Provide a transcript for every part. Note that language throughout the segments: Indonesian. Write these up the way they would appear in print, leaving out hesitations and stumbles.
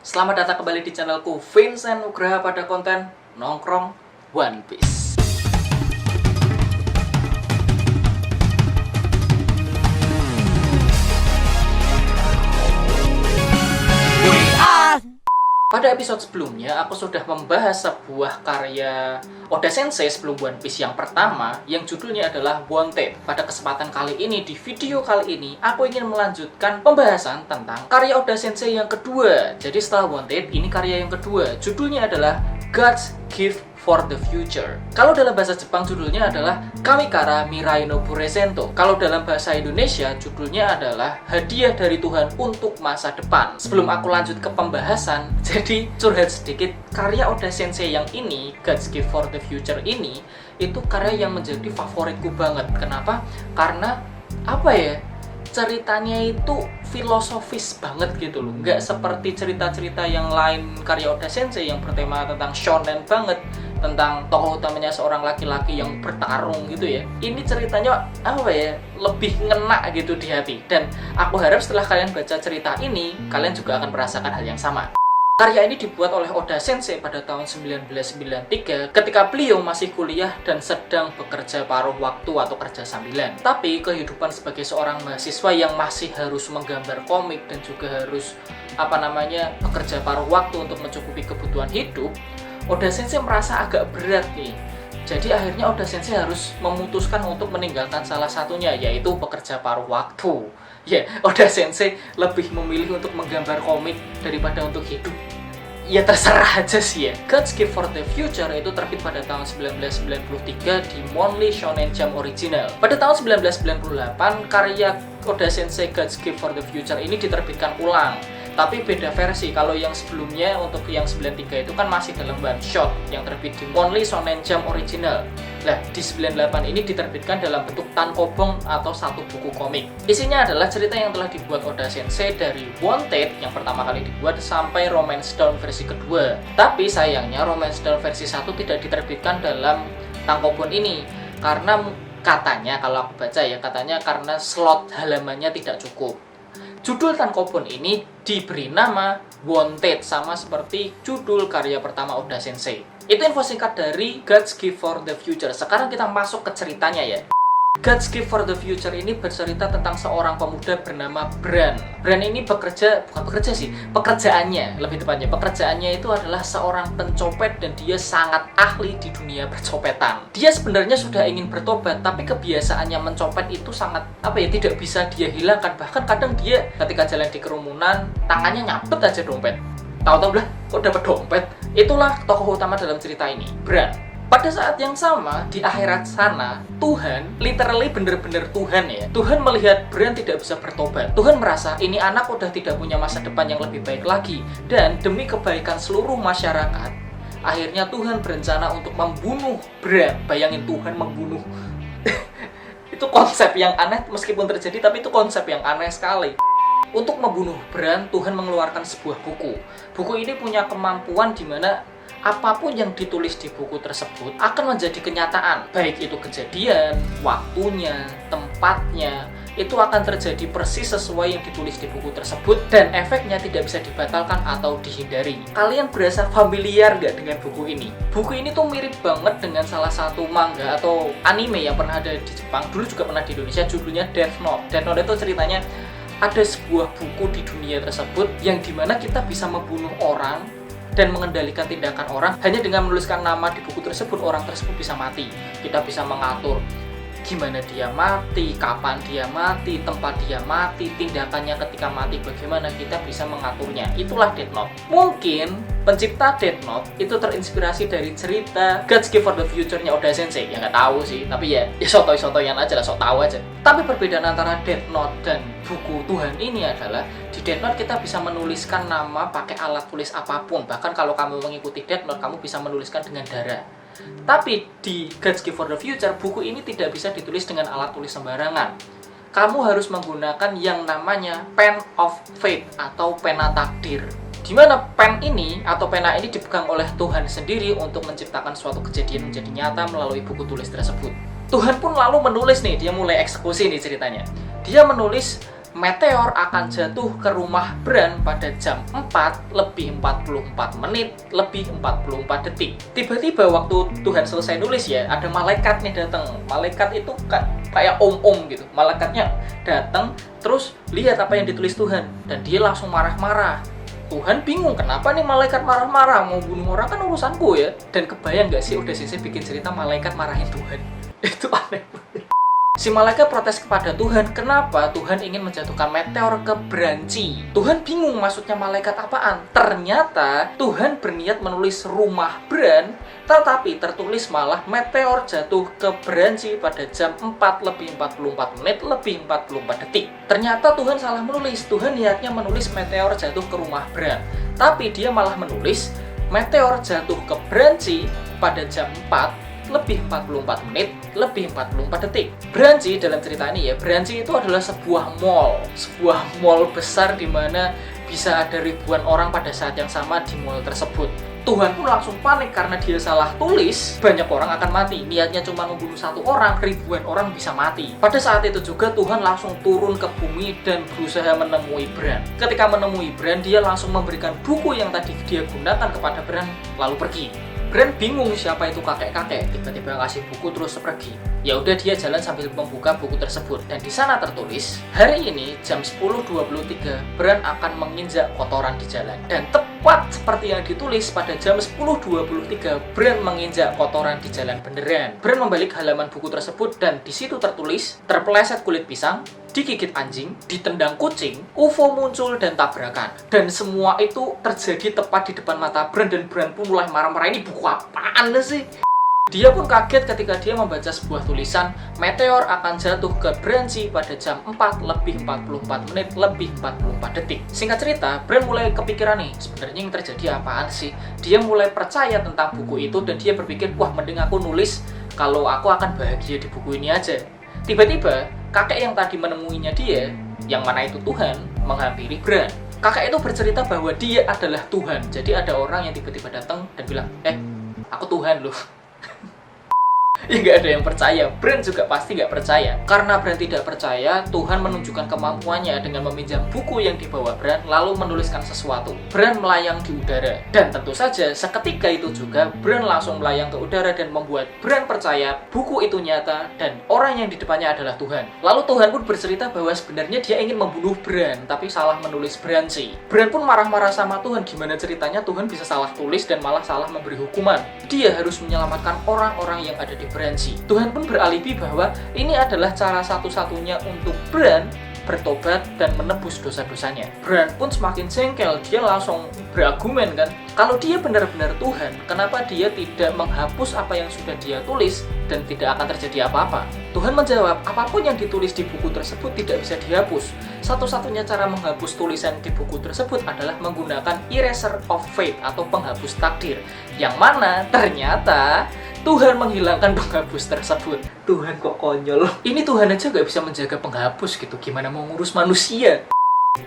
Selamat datang kembali di channelku Vincent Nugraha pada konten Nongkrong One Piece. Pada episode sebelumnya, aku sudah membahas sebuah karya Oda Sensei sebelum One Piece yang pertama, yang judulnya adalah Wanted. Pada kesempatan kali ini, di video kali ini, aku ingin melanjutkan pembahasan tentang karya Oda Sensei yang kedua. Jadi setelah Wanted, ini karya yang kedua. Judulnya adalah God's Gift for the Future. Kalau dalam bahasa Jepang judulnya adalah Kamikara Mirai no Presento. Kalau dalam bahasa Indonesia judulnya adalah Hadiah dari Tuhan untuk Masa Depan. Sebelum aku lanjut ke pembahasan, jadi curhat sedikit, karya Oda Sensei yang ini, God's Gift for the Future ini, itu karya yang menjadi favoritku banget. Kenapa? Karena apa ya? Ceritanya itu filosofis banget gitu loh, nggak seperti cerita-cerita yang lain karya Oda Sensei yang bertema tentang shonen banget, tentang tokoh utamanya seorang laki-laki yang bertarung gitu ya. Ini ceritanya apa ya, lebih ngena gitu di hati, dan aku harap setelah kalian baca cerita ini kalian juga akan merasakan hal yang sama. Karya ini dibuat oleh Oda Sensei pada tahun 1993 ketika beliau masih kuliah dan sedang bekerja paruh waktu atau kerja sambilan. Tapi kehidupan sebagai seorang mahasiswa yang masih harus menggambar komik dan juga harus bekerja paruh waktu untuk mencukupi kebutuhan hidup, Oda Sensei merasa agak berat nih. Jadi akhirnya Oda Sensei harus memutuskan untuk meninggalkan salah satunya, yaitu bekerja paruh waktu. Oda Sensei lebih memilih untuk menggambar komik daripada untuk hidup. Ya terserah aja sih ya. God's Gift for the Future itu terbit pada tahun 1993 di Monthly Shonen Jump Original. Pada tahun 1998, karya Oda Sensei God's Gift for the Future ini diterbitkan ulang. Tapi beda versi. Kalau yang sebelumnya, untuk yang 93 itu kan masih dalam one shot yang terbit di Monthly Shonen Jump Original. Nah, di 98 ini diterbitkan dalam bentuk tankobon atau satu buku komik. Isinya adalah cerita yang telah dibuat Oda Sensei dari Wanted yang pertama kali dibuat sampai Romance Down versi kedua. Tapi sayangnya Romance Down versi 1 tidak diterbitkan dalam tankobon ini karena katanya, kalau aku baca ya, katanya karena slot halamannya tidak cukup. Judul tankobon ini diberi nama Wanted, sama seperti judul karya pertama Oda Sensei. Itu info singkat dari God's Gift for the Future. Sekarang kita masuk ke ceritanya ya. God's Gift for the Future ini bercerita tentang seorang pemuda bernama Bran. Bran ini pekerjaannya lebih tepatnya. Pekerjaannya itu adalah seorang pencopet dan dia sangat ahli di dunia percopetan. Dia sebenarnya sudah ingin bertobat, tapi kebiasaannya mencopet itu sangat tidak bisa dia hilangkan. Bahkan kadang dia ketika jalan di kerumunan, tangannya nyabet aja dompet. Tahu-tahu lah, kok dapat dompet? Itulah tokoh utama dalam cerita ini, Bran. Pada saat yang sama, di akhirat sana, Tuhan, literally bener-bener Tuhan ya, Tuhan melihat Bran tidak bisa bertobat. Tuhan merasa ini anak udah tidak punya masa depan yang lebih baik lagi. Dan demi kebaikan seluruh masyarakat, akhirnya Tuhan berencana untuk membunuh Bran. Bayangin Tuhan membunuh. Itu konsep yang aneh, meskipun terjadi, tapi itu konsep yang aneh sekali. Untuk membunuh Bran, Tuhan mengeluarkan sebuah buku. Buku ini punya kemampuan di mana apapun yang ditulis di buku tersebut akan menjadi kenyataan. Baik itu kejadian, waktunya, tempatnya, itu akan terjadi persis sesuai yang ditulis di buku tersebut, dan efeknya tidak bisa dibatalkan atau dihindari. Kalian berasa familiar gak dengan buku ini? Buku ini tuh mirip banget dengan salah satu manga atau anime yang pernah ada di Jepang, dulu juga pernah di Indonesia, judulnya Death Note. Death Note itu ceritanya ada sebuah buku di dunia tersebut yang dimana kita bisa membunuh orang dan mengendalikan tindakan orang hanya dengan menuliskan nama di buku tersebut. Orang tersebut bisa mati. Kita bisa mengatur gimana dia mati, kapan dia mati, tempat dia mati, tindakannya ketika mati bagaimana, kita bisa mengaturnya. Itulah Death Note. Mungkin pencipta Death Note itu terinspirasi dari cerita God's Gift for the Future-nya Oda Sensei. Ya nggak tahu sih, tapi ya sotoy-sotoyan aja lah, sok tahu aja. Tapi perbedaan antara Death Note dan buku Tuhan ini adalah di Death Note kita bisa menuliskan nama pakai alat tulis apapun. Bahkan kalau kamu mengikuti Death Note, kamu bisa menuliskan dengan darah. Tapi di God's Gift for the Future, buku ini tidak bisa ditulis dengan alat tulis sembarangan. Kamu harus menggunakan yang namanya Pen of Fate atau pena takdir. Di mana pen ini atau pena ini dipegang oleh Tuhan sendiri untuk menciptakan suatu kejadian menjadi nyata melalui buku tulis tersebut. Tuhan pun lalu menulis nih, dia mulai eksekusi nih ceritanya. Dia menulis meteor akan jatuh ke rumah Bran pada jam 4 lebih 44 menit lebih 44 detik. Tiba-tiba waktu Tuhan selesai nulis ya, ada malaikat nih datang. Malaikat itu kayak om-om gitu. Malaikatnya datang terus lihat apa yang ditulis Tuhan dan dia langsung marah-marah. Tuhan bingung, kenapa nih malaikat marah-marah, mau bunuh orang kan urusanku ya. Dan kebayang gak sih udah sih bikin cerita malaikat marahin Tuhan. Itu aneh banget. Si malaikat protes kepada Tuhan, kenapa Tuhan ingin menjatuhkan meteor ke Branci. Tuhan bingung maksudnya malaikat apaan. Ternyata Tuhan berniat menulis rumah Bran, tetapi tertulis malah meteor jatuh ke Branci pada jam 4 lebih 44 menit lebih 44 detik. Ternyata Tuhan salah menulis. Tuhan niatnya menulis meteor jatuh ke rumah Bran, tapi dia malah menulis meteor jatuh ke Branci pada jam 4 lebih 44 menit lebih 44 detik. Branci dalam cerita ini ya, Branci itu adalah sebuah mall besar di mana bisa ada ribuan orang pada saat yang sama di mall tersebut. Tuhan pun langsung panik karena dia salah tulis, banyak orang akan mati. Niatnya cuma membunuh satu orang, ribuan orang bisa mati. Pada saat itu juga Tuhan langsung turun ke bumi dan berusaha menemui Bran. Ketika menemui Bran, dia langsung memberikan buku yang tadi dia gunakan kepada Bran, lalu pergi. Bran bingung siapa itu kakek-kakek, tiba-tiba kasih buku terus pergi. Ya udah, dia jalan sambil membuka buku tersebut dan di sana tertulis, hari ini jam 10.23 Bran akan menginjak kotoran di jalan. Dan tepat seperti yang ditulis, pada jam 10.23 Bran menginjak kotoran di jalan beneran. Bran membalik halaman buku tersebut dan di situ tertulis, terpeleset kulit pisang, digigit anjing, ditendang kucing, UFO muncul dan tabrakan. Dan semua itu terjadi tepat di depan mata Bran dan Bran pun mulai marah-marah, ini buku apaan sih? Dia pun kaget ketika dia membaca sebuah tulisan, meteor akan jatuh ke Branci pada jam 4 lebih 44 menit lebih 44 detik. Singkat cerita, Bran mulai kepikiran nih, sebenarnya yang terjadi apaan sih? Dia mulai percaya tentang buku itu dan dia berpikir, wah mending aku nulis kalau aku akan bahagia di buku ini aja. Tiba-tiba, kakek yang tadi menemuinya dia, yang mana itu Tuhan, menghampiri Bran. Kakek itu bercerita bahwa dia adalah Tuhan. Jadi ada orang yang tiba-tiba datang dan bilang, aku Tuhan loh. Ya nggak ada yang percaya. Bran juga pasti nggak percaya. Karena Bran tidak percaya, Tuhan menunjukkan kemampuannya dengan meminjam buku yang dibawa Bran lalu menuliskan sesuatu. Bran melayang di udara. Dan tentu saja seketika itu juga Bran langsung melayang ke udara dan membuat Bran percaya buku itu nyata dan orang yang di depannya adalah Tuhan. Lalu Tuhan pun bercerita bahwa sebenarnya dia ingin membunuh Bran tapi salah menulis Branci. Bran pun marah-marah sama Tuhan, gimana ceritanya Tuhan bisa salah tulis dan malah salah memberi hukuman. Dia harus menyelamatkan orang-orang yang ada di Branci. Tuhan pun beralibi bahwa ini adalah cara satu-satunya untuk Bran bertobat dan menebus dosa-dosanya. Bran pun semakin jengkel, dia langsung berargumen kan, kalau dia benar-benar Tuhan, kenapa dia tidak menghapus apa yang sudah dia tulis dan tidak akan terjadi apa-apa? Tuhan menjawab, apapun yang ditulis di buku tersebut tidak bisa dihapus. Satu-satunya cara menghapus tulisan di buku tersebut adalah menggunakan eraser of fate atau penghapus takdir, yang mana ternyata Tuhan menghilangkan penghapus tersebut. Tuhan kok konyol. Ini Tuhan aja gak bisa menjaga penghapus gitu, gimana mau ngurus manusia?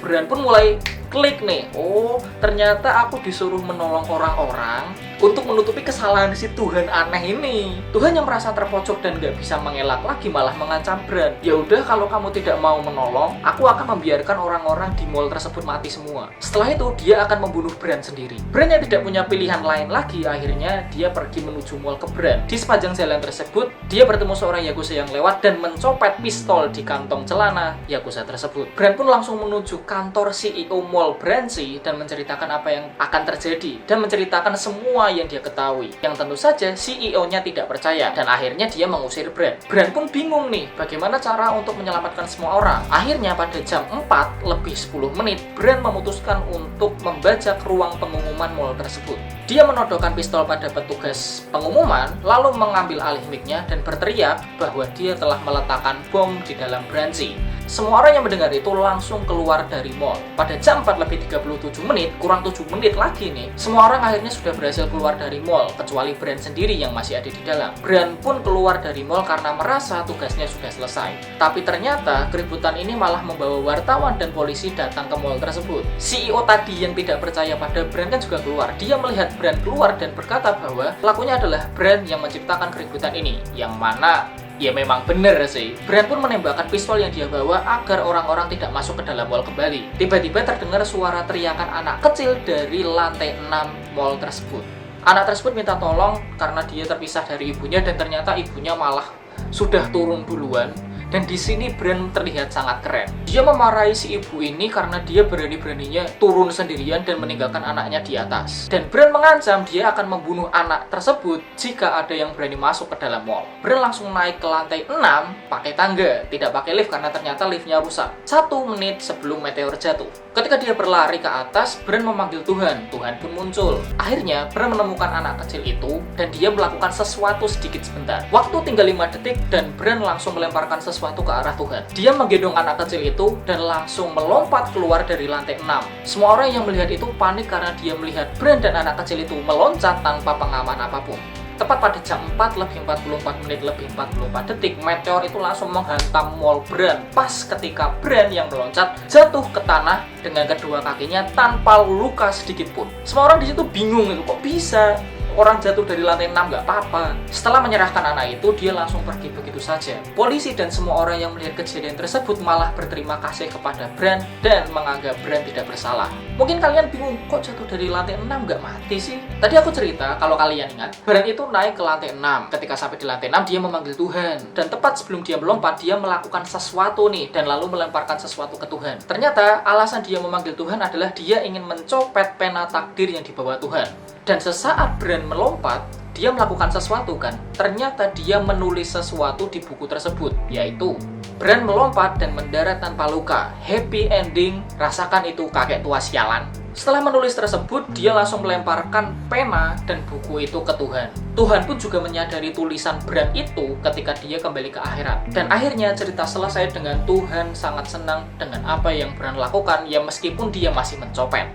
Bran pun mulai klik nih, oh ternyata aku disuruh menolong orang-orang untuk menutupi kesalahan si Tuhan aneh ini. Tuhan yang merasa terpojok dan gak bisa mengelak lagi malah mengancam Bran. Ya udah, kalau kamu tidak mau menolong, aku akan membiarkan orang-orang di mall tersebut mati semua. Setelah itu dia akan membunuh Bran sendiri. Bran yang tidak punya pilihan lain lagi, akhirnya dia pergi menuju mall ke Bran. Di sepanjang jalan tersebut, dia bertemu seorang Yakuza yang lewat dan mencopet pistol di kantong celana Yakuza tersebut. Bran pun langsung menuju kantor CEO Mall Branci dan menceritakan apa yang akan terjadi dan menceritakan semua yang dia ketahui. Yang tentu saja CEO-nya tidak percaya dan akhirnya dia mengusir Bran. Bran pun bingung nih, bagaimana cara untuk menyelamatkan semua orang. Akhirnya pada jam 4 lebih 10 menit, Bran memutuskan untuk membajak ruang pengumuman mall tersebut. Dia menodongkan pistol pada petugas pengumuman, lalu mengambil alih mic-nya dan berteriak bahwa dia telah meletakkan bom di dalam Branci. Semua orang yang mendengar itu langsung keluar dari mall. Pada jam 4 lebih 37 menit, kurang 7 menit lagi nih, semua orang akhirnya sudah berhasil keluar dari mall, kecuali Bran sendiri yang masih ada di dalam. Bran pun keluar dari mall karena merasa tugasnya sudah selesai. Tapi ternyata keributan ini malah membawa wartawan dan polisi datang ke mall tersebut. CEO tadi yang tidak percaya pada Bran kan juga keluar. Dia melihat Bran keluar dan berkata bahwa pelakunya adalah Bran yang menciptakan keributan ini, yang mana Ya memang bener sih. Brand pun menembakkan pistol yang dia bawa agar orang-orang tidak masuk ke dalam mall kembali. Tiba-tiba terdengar suara teriakan anak kecil dari lantai 6 mall tersebut. Anak tersebut minta tolong karena dia terpisah dari ibunya dan ternyata ibunya malah sudah turun duluan. Dan di sini Brand terlihat sangat keren. Dia memarahi si ibu ini karena dia berani-beraninya turun sendirian dan meninggalkan anaknya di atas. Dan Brand mengancam dia akan membunuh anak tersebut jika ada yang berani masuk ke dalam mall. Brand langsung naik ke lantai 6 pakai tangga, tidak pakai lift karena ternyata liftnya rusak. 1 menit sebelum meteor jatuh. Ketika dia berlari ke atas, Brand memanggil Tuhan. Tuhan pun muncul. Akhirnya, Brand menemukan anak kecil itu dan dia melakukan sesuatu sedikit sebentar. Waktu tinggal 5 detik dan Brand langsung melemparkan sesuatu ke arah Tuhan. Dia menggendong anak kecil itu dan langsung melompat keluar dari lantai 6. Semua orang yang melihat itu panik karena dia melihat Brand dan anak kecil itu meloncat tanpa pengaman apapun. Tepat pada jam 4 lebih 44 menit lebih 44 detik, meteor itu langsung menghantam mall Brand. Pas ketika Brand yang meloncat jatuh ke tanah dengan kedua kakinya tanpa luka sedikit pun. Semua orang di situ bingung, kok bisa orang jatuh dari lantai 6 nggak apa-apa. Setelah menyerahkan anak itu, dia langsung pergi begitu saja. Polisi dan semua orang yang melihat kejadian tersebut malah berterima kasih kepada Brand dan menganggap Brand tidak bersalah. Mungkin kalian bingung, kok jatuh dari lantai 6 nggak mati sih? Tadi aku cerita, kalau kalian ingat, Brand itu naik ke lantai 6. Ketika sampai di lantai 6, dia memanggil Tuhan. Dan tepat sebelum dia melompat, dia melakukan sesuatu nih, dan lalu melemparkan sesuatu ke Tuhan. Ternyata, alasan dia memanggil Tuhan adalah dia ingin mencopet pena takdir yang dibawa Tuhan. Dan sesaat Brand melompat, dia melakukan sesuatu kan? Ternyata dia menulis sesuatu di buku tersebut, yaitu Brand melompat dan mendarat tanpa luka. Happy ending, rasakan itu kakek tua sialan. Setelah menulis tersebut, dia langsung melemparkan pena dan buku itu ke Tuhan. Tuhan pun juga menyadari tulisan Brand itu ketika dia kembali ke akhirat. Dan akhirnya cerita selesai dengan Tuhan sangat senang dengan apa yang Brand lakukan, ya meskipun dia masih mencopet.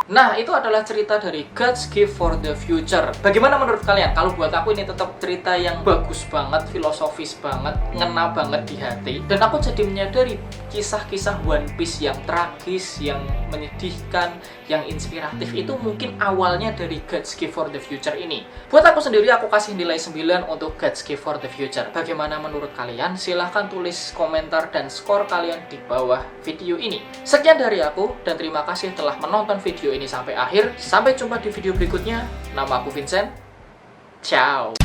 Nah, itu adalah cerita dari God's Gift for the Future. Bagaimana menurut kalian? Kalau buat aku ini tetap cerita yang bagus banget, filosofis banget, ngena banget di hati. Dan aku jadi menyadari kisah-kisah One Piece yang tragis, yang menyedihkan, yang inspiratif itu mungkin awalnya dari God's Gift for the Future ini. Buat aku sendiri, aku kasih nilai 9 untuk God's Gift for the Future. Bagaimana menurut kalian? Silahkan tulis komentar dan skor kalian di bawah video ini. Sekian dari aku, dan terima kasih telah menonton video ini sampai akhir. Sampai jumpa di video berikutnya. Nama aku Vincent. Ciao.